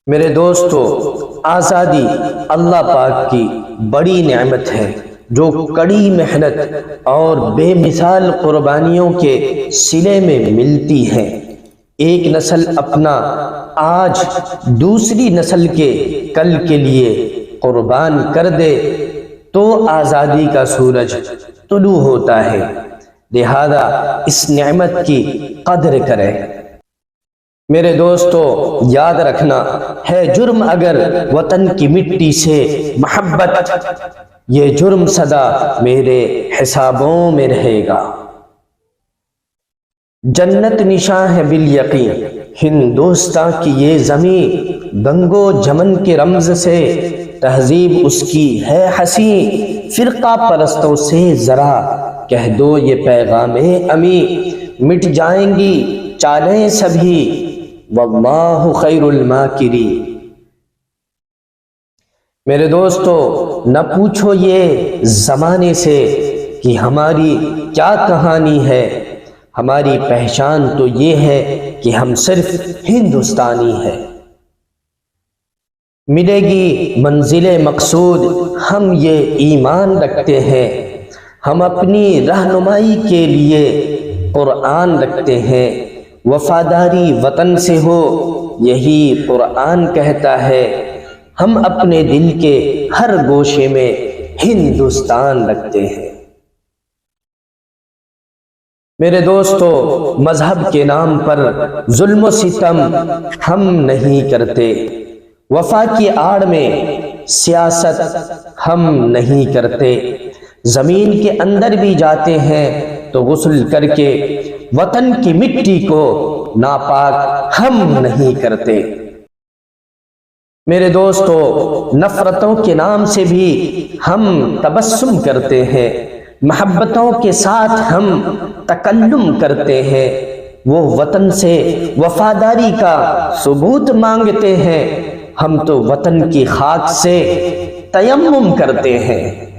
میرے دوستو، آزادی اللہ پاک کی بڑی نعمت ہے جو کڑی محنت اور بے مثال قربانیوں کے صلے میں ملتی ہے۔ ایک نسل اپنا آج دوسری نسل کے کل کے لیے قربان کر دے تو آزادی کا سورج طلوع ہوتا ہے، لہذا اس نعمت کی قدر کریں۔ میرے دوستو، یاد رکھنا ہے جرم اگر وطن کی مٹی سے محبت، یہ جرم سدا میرے حسابوں میں رہے گا۔ جنت نشاں ہے بالیقین ہندوستان کی یہ زمین، گنگ و جمن کے رمز سے تہذیب اس کی ہے حسین۔ فرقہ پرستوں سے ذرا کہہ دو یہ پیغام امین، مٹ جائیں گی چالیں سبھی واللہ خیر الماکرین۔ میرے دوستو، نہ پوچھو یہ زمانے سے کہ ہماری کیا کہانی ہے، ہماری پہچان تو یہ ہے کہ ہم صرف ہندوستانی ہیں۔ ملے گی منزل مقصود ہم یہ ایمان رکھتے ہیں، ہم اپنی رہنمائی کے لیے قرآن رکھتے ہیں۔ وفاداری وطن سے ہو یہی قرآن کہتا ہے، ہم اپنے دل کے ہر گوشے میں ہندوستان رکھتے ہیں۔ میرے دوستو، مذہب کے نام پر ظلم و ستم ہم نہیں کرتے، وفا کی آڑ میں سیاست ہم نہیں کرتے، زمین کے اندر بھی جاتے ہیں تو غسل کر کے وطن کی مٹی کو ناپاک ہم نہیں کرتے۔ میرے دوستو، نفرتوں کے نام سے بھی ہم تبسم کرتے ہیں، محبتوں کے ساتھ ہم تکلم کرتے ہیں، وہ وطن سے وفاداری کا ثبوت مانگتے ہیں، ہم تو وطن کی خاک سے تیمم کرتے ہیں۔